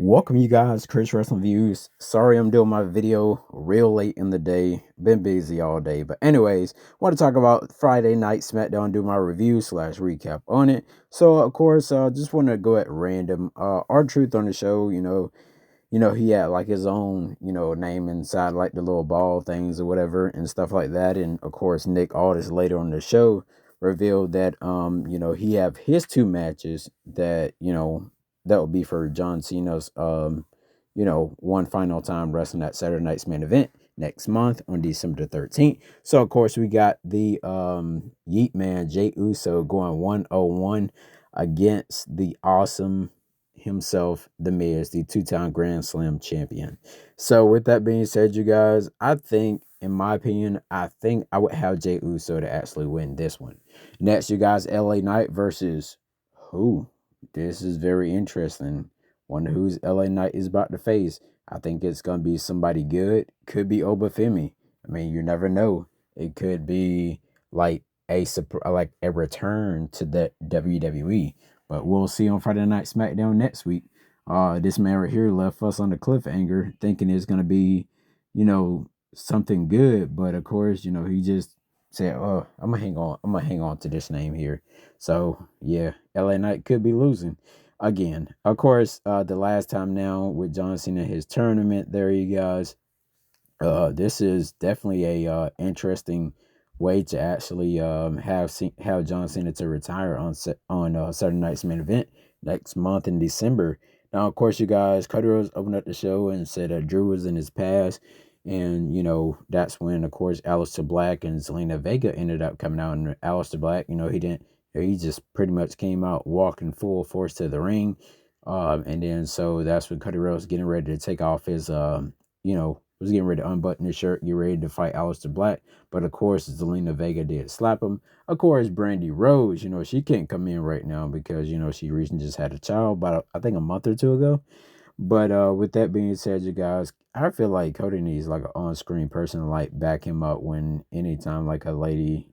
Welcome you guys, Chris Wrestling Views. Sorry I'm doing my video real late in the day. Been busy all day. But anyways, want to talk about Friday night Smackdown, do my review slash recap on it. So of course, just want to go at random. R-Truth on the show, he had like his own, name inside like the little ball things or whatever and stuff like that. And of course, Nick Aldis later on the show revealed that he have his two matches that, that would be for John Cena's one final time wrestling at Saturday night's main event next month on December the 13th. So of course we got the Yeet Man Jay Uso going 101 against the awesome himself, The Miz, the two-time Grand Slam champion. So with that being said, you guys, I think, in my opinion, I think I would have Jay Uso to actually win this one. Next, you guys, LA Knight versus who? This is very interesting. Wonder who's LA Knight is about to face. I think it's gonna be somebody good. Could be Obafemi. I mean, you never know. It could be like like a return to the WWE. But we'll see on Friday Night SmackDown next week. This man right here left us on the cliffhanger, thinking it's gonna be, something good. But of course, he just said, "Oh, I'm gonna hang on. I'm gonna hang on to this name here." So yeah, LA Knight could be losing again. Of course, the last time now with John Cena his tournament. There you guys. This is definitely a interesting way to actually have John Cena to retire on Saturday night's main event next month in December. Now, of course, you guys, Cody Rhodes opened up the show and said Drew was in his past, and that's when, of course, Aleister Black and Zelina Vega ended up coming out. And Aleister Black, he just pretty much came out walking full force to the ring, and then so that's when Cody Rhodes getting ready to take off his was getting ready to unbutton his shirt, get ready to fight Aleister Black. But of course, Zelina Vega did slap him. Of course, Brandy Rhodes, she can't come in right now because, she recently just had a child about, I think, a month or two ago. But with that being said, you guys, I feel like Cody needs like an on-screen person to like back him up when anytime like a lady,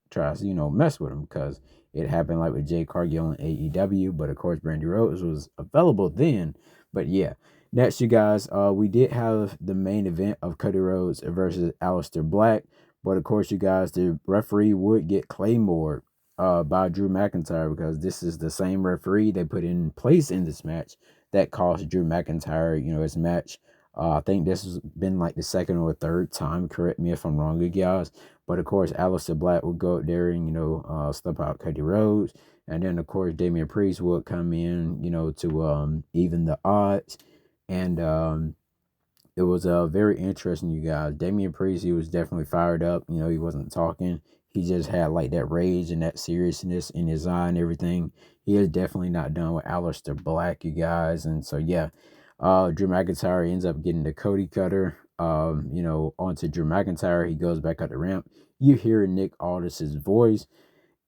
tries to, mess with him, because it happened like with Jay Cargill in AEW. But of course, Brandy Rhodes was available then. But yeah. Next, you guys, we did have the main event of Cody Rhodes versus Aleister Black. But of course, you guys, the referee would get Claymored by Drew McIntyre, because this is the same referee they put in place in this match that cost Drew McIntyre, his match. I think this has been like the second or third time. Correct me if I'm wrong, you guys. But of course, Aleister Black would go up there and, step out Cody Rhodes. And then, of course, Damian Priest would come in, to even the odds. And it was very interesting, you guys. Damian Priest, he was definitely fired up. He wasn't talking. He just had like that rage and that seriousness in his eye and everything. He is definitely not done with Aleister Black, you guys. And so, yeah, Drew McIntyre ends up getting the Cody Cutter, onto Drew McIntyre. He goes back up the ramp. You hear Nick Aldis' voice.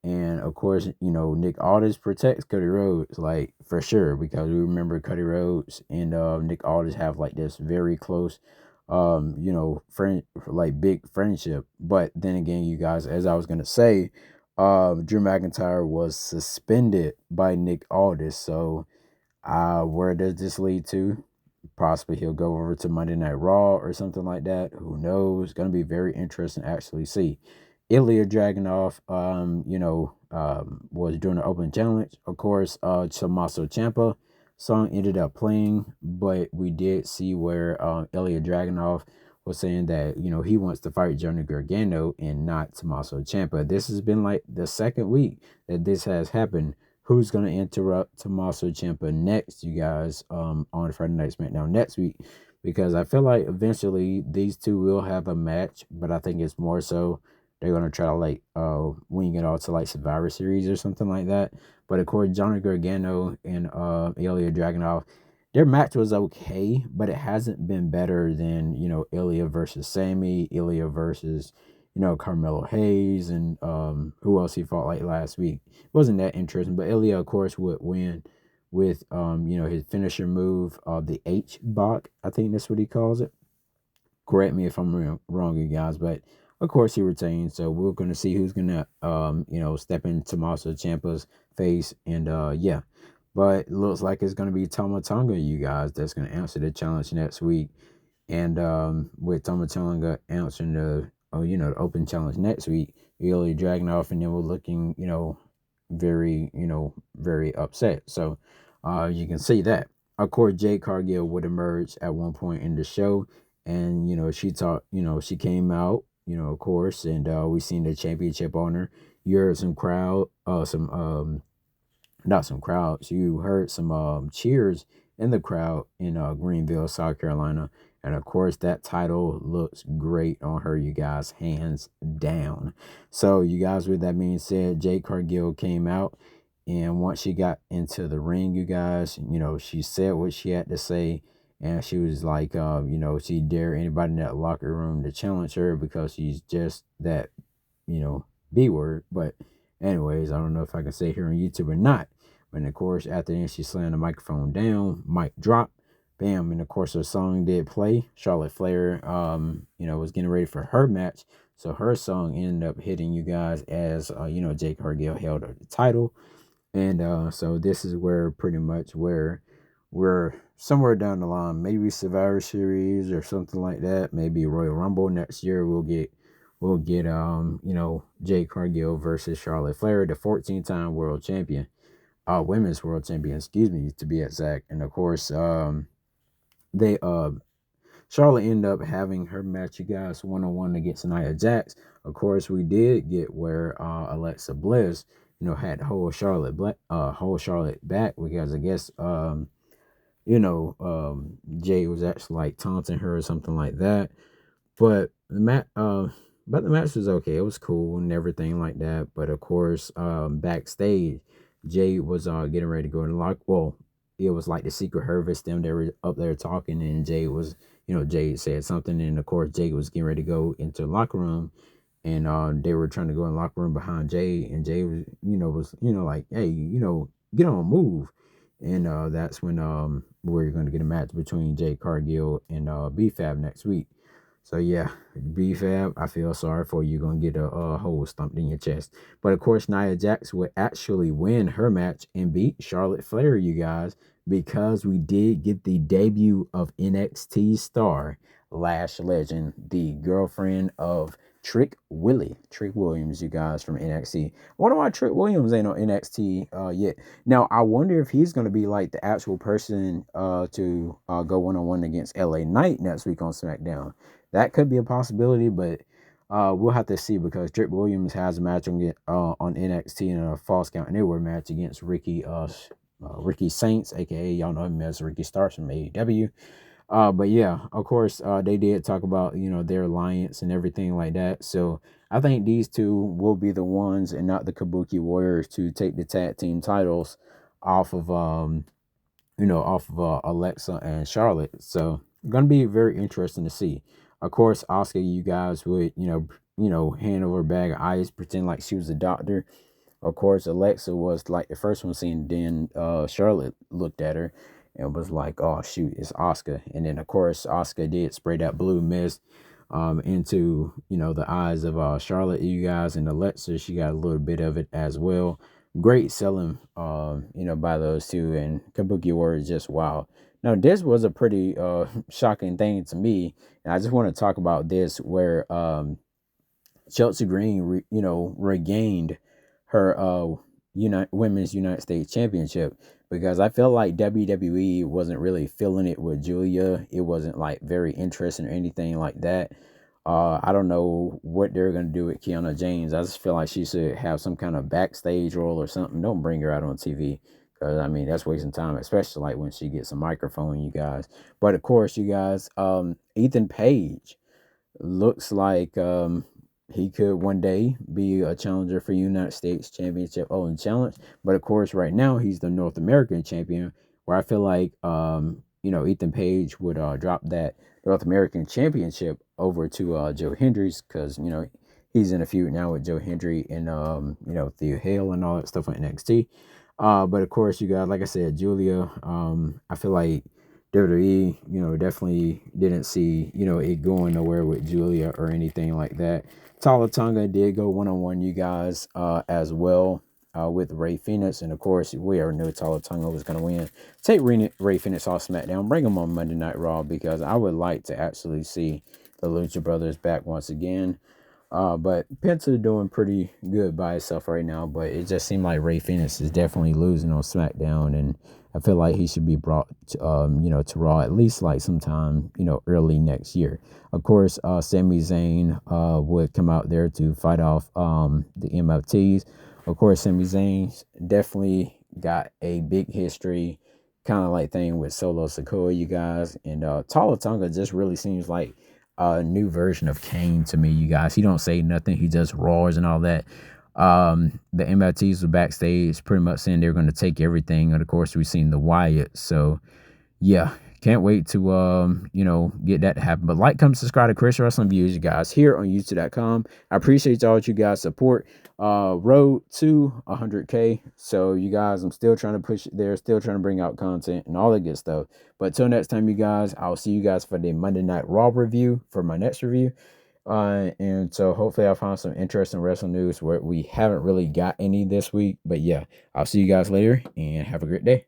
And of course, Nick Aldis protects Cody Rhodes, like for sure, because we remember Cody Rhodes and Nick Aldis have like this very close, friend, like big friendship. But then again, you guys, as I was gonna say, Drew McIntyre was suspended by Nick Aldis. So, where does this lead to? Possibly he'll go over to Monday Night Raw or something like that. Who knows? Gonna be very interesting to actually see. Ilya Dragunov, was doing the open challenge. Of course, Tommaso Ciampa song ended up playing, but we did see where Ilya Dragunov was saying that, he wants to fight Johnny Gargano and not Tommaso Ciampa. This has been like the second week that this has happened. Who's going to interrupt Tommaso Ciampa next, you guys, on Friday Night SmackDown next week? Because I feel like eventually these two will have a match, but I think it's more so they're going to try to like wing it all to like Survivor Series or something like that. But of course, Johnny Gargano and Ilya Dragunov, their match was okay, but it hasn't been better than, Ilya versus Sammy, Ilya versus, Carmelo Hayes, and who else he fought like last week. It wasn't that interesting, but Ilya, of course, would win with, his finisher move, the H-Bach, I think that's what he calls it. Correct me if I'm wrong, you guys, but of course he retains. So we're gonna see who's gonna step in Tommaso Ciampa's face, and yeah. But it looks like it's going to be Tama Tonga, you guys, that's going to answer the challenge next week. And with Tama Tonga answering the open challenge next week, Ilya Dragunov and then we're looking, very upset. So you can see that. Of course, Jade Cargill would emerge at one point in the show, and she came out, of course, and we seen the championship on her. You heard some crowd, some not some crowds. You heard some cheers in the crowd in Greenville, South Carolina. And of course, that title looks great on her, you guys, hands down. So, you guys, with that being said, Jade Cargill came out. And once she got into the ring, you guys, she said what she had to say. And she was like, she dare anybody in that locker room to challenge her because she's just that, you know, B word. But anyways, I don't know if I can say here on YouTube or not. But of course, after then, she slammed the microphone down, mic drop, bam. And of course, her song did play. Charlotte Flair, was getting ready for her match. So her song ended up hitting you guys as, Jake Cargill held the title. And so this is where pretty much where we're somewhere down the line, maybe Survivor Series or something like that. Maybe Royal Rumble next year. We'll get Jade Cargill versus Charlotte Flair, the 14-time world champion, women's world champion, excuse me, to be exact. And of course, they Charlotte ended up having her match, you guys, 1-on-1 against Nia Jax. Of course, we did get where Alexa Bliss, had whole Charlotte back because I guess Jay was actually like taunting her or something like that. But the match was okay. It was cool and everything like that. But of course, backstage, Jay was getting ready to go in lock. Well, it was like the Secret Harvest. Them they were up there talking, and Jay said something, and of course, Jay was getting ready to go into the locker room, and they were trying to go in the locker room behind Jay, and Jay was like, hey, get on, move. And that's when we're going to get a match between Jay Cargill and B-Fab next week. So yeah, B-Fab, I feel sorry for you. You're going to get a hole stumped in your chest. But of course, Nia Jax would actually win her match and beat Charlotte Flair, you guys, because we did get the debut of NXT star Lash Legend, the girlfriend of Trick Williams, you guys, from NXT. I wonder why Trick Williams ain't on NXT yet. Now, I wonder if he's going to be like the actual person to go one-on-one against LA Knight next week on SmackDown. That could be a possibility, but we'll have to see because Trick Williams has a match on NXT in a Falls Count Anywhere match against Ricky Saints, aka y'all know him as Ricky Starks from AEW. But yeah, of course, they did talk about, their alliance and everything like that. So I think these two will be the ones and not the Kabuki Warriors to take the tag team titles off of, Alexa and Charlotte. So going to be very interesting to see. Of course, Oscar, you guys would, hand over a bag of ice, pretend like she was a doctor. Of course, Alexa was like the first one seen. Then Charlotte looked at her and was like, "Oh shoot, it's Oscar." And then of course, Oscar did spray that blue mist into the eyes of Charlotte, you guys, and Alexa. She got a little bit of it as well. Great selling, by those two. And Kabuki Warrior is just wow. Now this was a pretty shocking thing to me, and I just want to talk about this where Chelsea Green, regained her women's United States Championship because I felt like WWE wasn't really feeling it with Julia. It wasn't like very interesting or anything like that. I don't know what they're gonna do with Kiana James. I just feel like she should have some kind of backstage role or something. Don't bring her out on TV because I mean that's wasting time, especially like when she gets a microphone, you guys. But of course, you guys, Ethan Page looks like he could one day be a challenger for United States Championship Open Challenge. But of course, right now he's the North American champion, where I feel like Ethan Page would drop that North American Championship over to Joe Hendricks because he's in a feud now with Joe Hendry and Theo Hale and all that stuff on NXT. But of course, you got, like I said, Julia. I feel like WWE, definitely didn't see, it going nowhere with Julia or anything like that. Tala Tonga did go one-on-one, you guys, as well. with Ray Phoenix. And of course, we already knew Tala Tonga was going to win. Take Ray Phoenix off SmackDown, bring him on Monday Night Raw, because I would like to actually see the Lucha Brothers back once again. But Penta doing pretty good by himself right now, but it just seemed like Ray Phoenix is definitely losing on SmackDown, and I feel like he should be brought to, to Raw at least like sometime, early next year. Of course, Sami Zayn would come out there to fight off the MFTs. Of course, Sami Zayn definitely got a big history, kind of like thing with Solo Sikoa, you guys, and Tala Tonga just really seems like a new version of Kane to me, you guys. He don't say nothing. He just roars and all that. The MLTs were backstage pretty much saying they're going to take everything. And of course, we've seen the Wyatt. So, yeah, can't wait to, get that to happen. But like, comment, subscribe to Chris Wrestling Views, you guys, here on YouTube.com. I appreciate all you guys' support. Road to 100K. So, you guys, I'm still trying to push it there, still trying to bring out content and all that good stuff. But till next time, you guys, I'll see you guys for the Monday Night Raw review, for my next review. And so hopefully I'll find some interesting wrestling news where we haven't really got any this week. But yeah, I'll see you guys later and have a great day.